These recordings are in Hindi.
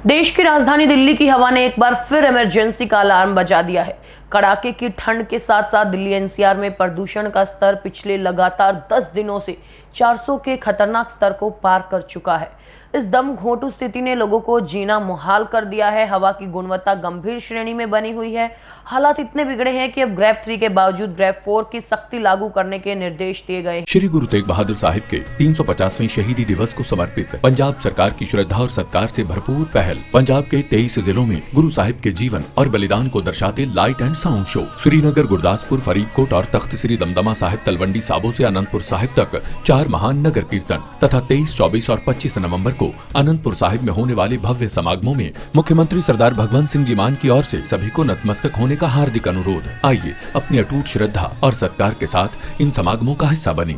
देश की राजधानी दिल्ली की हवा ने एक बार फिर इमरजेंसी का अलार्म बजा दिया है। कड़ाके की ठंड के साथ साथ दिल्ली एनसीआर में प्रदूषण का स्तर पिछले लगातार 10 दिनों से 400 के खतरनाक स्तर को पार कर चुका है। इस दम घोंटू स्थिति ने लोगों को जीना मुहाल कर दिया है। हवा की गुणवत्ता गंभीर श्रेणी में बनी हुई है। हालात इतने बिगड़े हैं कि अब ग्रेड 3 के बावजूद ग्रेड 4 की सख्ती लागू करने के निर्देश दिए गए हैं। श्री गुरु तेग बहादुर साहिब के 350वें शहीदी दिवस को समर्पित पंजाब सरकार की श्रद्धा और सत्कार से भरपूर पहल। पंजाब के 23 जिलों में गुरु साहिब के जीवन और बलिदान को दर्शाते light and sound show Srinagar, Gurdaspur, Faridkot और तख्त श्री दमदमा साहिब, तलवंडी साबो से अनंतपुर साहिब तक 4 महान नगर कीर्तन तथा 23, 24 और 25 नवंबर को अनंतपुर साहिब में होने वाले भव्य समागमों में मुख्यमंत्री सरदार भगवंत सिंह जी मान की ओर से सभी को नतमस्तक होने का हार्दिक अनुरोध। आइए अपनी अटूट श्रद्धा और सत्कार के साथ इन समागमों का हिस्सा बने।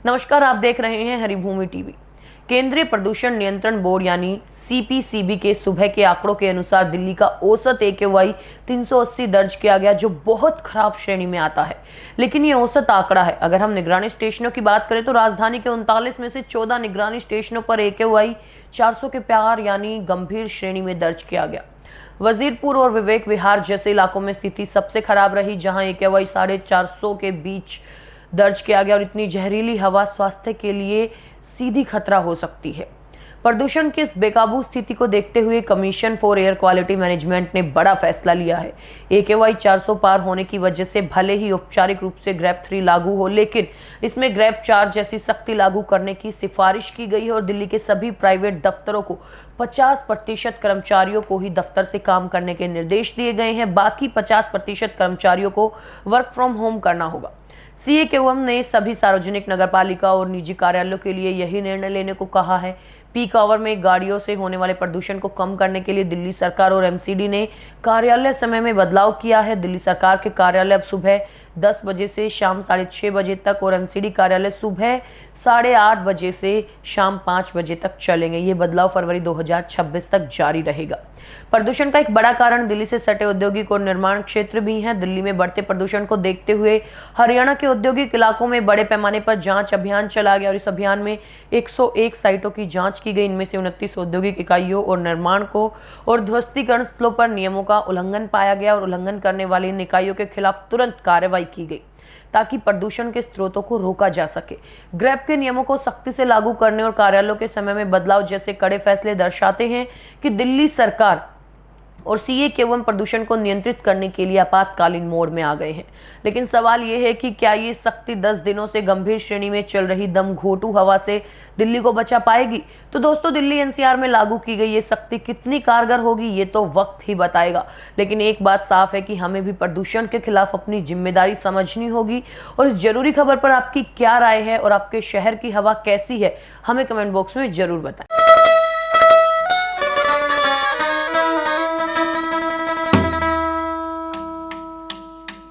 नमस्कार, आप देख रहे हैं हरिभूमि टीवी। केंद्रीय प्रदूषण नियंत्रण बोर्ड यानी सीपीसीबी के सुबह के आंकड़ों के अनुसार दिल्ली का औसत AQI 380 दर्ज किया गया, जो बहुत खराब श्रेणी में आता है। लेकिन ये औसत आंकड़ा है। अगर हम निगरानी स्टेशनों की बात करें तो राजधानी के 39 में से 14 निगरानी स्टेशनों पर AQI 400 के पार यानी गंभीर श्रेणी में दर्ज किया गया। वजीरपुर और विवेक विहार जैसे इलाकों में स्थिति सबसे खराब रही, जहां AQI 450 के बीच दर्ज किया गया और इतनी जहरीली हवा स्वास्थ्य के लिए सीधी खतरा हो सकती है। प्रदूषण की इस बेकाबू स्थिति को देखते हुए commission for air quality management ने बड़ा फैसला लिया है। AQI 400 पार होने की वजह से भले ही औपचारिक रूप से ग्रेड 3 लागू हो, लेकिन इसमें ग्रेड 4 जैसी सख्ती लागू करने की सिफारिश की गई है और दिल्ली के सभी प्राइवेट दफ्तरों को 50% कर्मचारियों को ही दफ्तर से काम करने के निर्देश दिए गए हैं। बाकी 50% कर्मचारियों को वर्क फ्रॉम होम करना होगा। CAQM ने सभी सार्वजनिक, नगरपालिका और निजी कार्यालयों के लिए यही निर्णय लेने को कहा है। पीक आवर में गाड़ियों से होने वाले प्रदूषण को कम करने के लिए दिल्ली सरकार और MCD ने कार्यालय समय में बदलाव किया है। दिल्ली सरकार के कार्यालय अब सुबह 10 बजे से शाम 6:30 बजे तक और MCD कार्यालय सुबह 8:30 बजे से शाम 5 बजे तक चलेंगे। ये बदलाव फरवरी 2026 तक जारी रहेगा। प्रदूषण का एक बड़ा कारण दिल्ली से सटे औद्योगिक और निर्माण क्षेत्र भी हैं। दिल्ली में बढ़ते प्रदूषण को देखते हुए हरियाणा के औद्योगिक इलाकों में बड़े पैमाने पर जांच अभियान चला गया और इस अभियान में 101 साइटों की जांच की गई। इनमें से 29 औद्योगिक इकाइयों और निर्माण को और ध्वस्तीकरण स्थलों पर नियमों का उल्लंघन पाया गया और उल्लंघन करने वाली इन इकाइयों के खिलाफ तुरंत कार्रवाई की गई ताकि प्रदूषण के स्रोतों को रोका जा सके। ग्रेप के नियमों को सख्ती से लागू करने और कार्यालयों के समय में बदलाव जैसे कड़े फैसले दर्शाते हैं कि दिल्ली सरकार और CAQM प्रदूषण को नियंत्रित करने के लिए आपातकालीन मोड में आ गए हैं। लेकिन सवाल ये है कि क्या ये सख्ती 10 दिनों से गंभीर श्रेणी में चल रही दम घोंटू हवा से दिल्ली को बचा पाएगी? तो दोस्तों, दिल्ली NCR में लागू की गई ये सख्ती कितनी कारगर होगी, ये तो वक्त ही बताएगा। लेकिन एक बात साफ है कि हमें भी प्रदूषण के खिलाफ अपनी जिम्मेदारी समझनी होगी। और इस जरूरी खबर पर आपकी क्या राय है और आपके शहर की हवा कैसी है, हमें कमेंट बॉक्स में जरूर बताएं।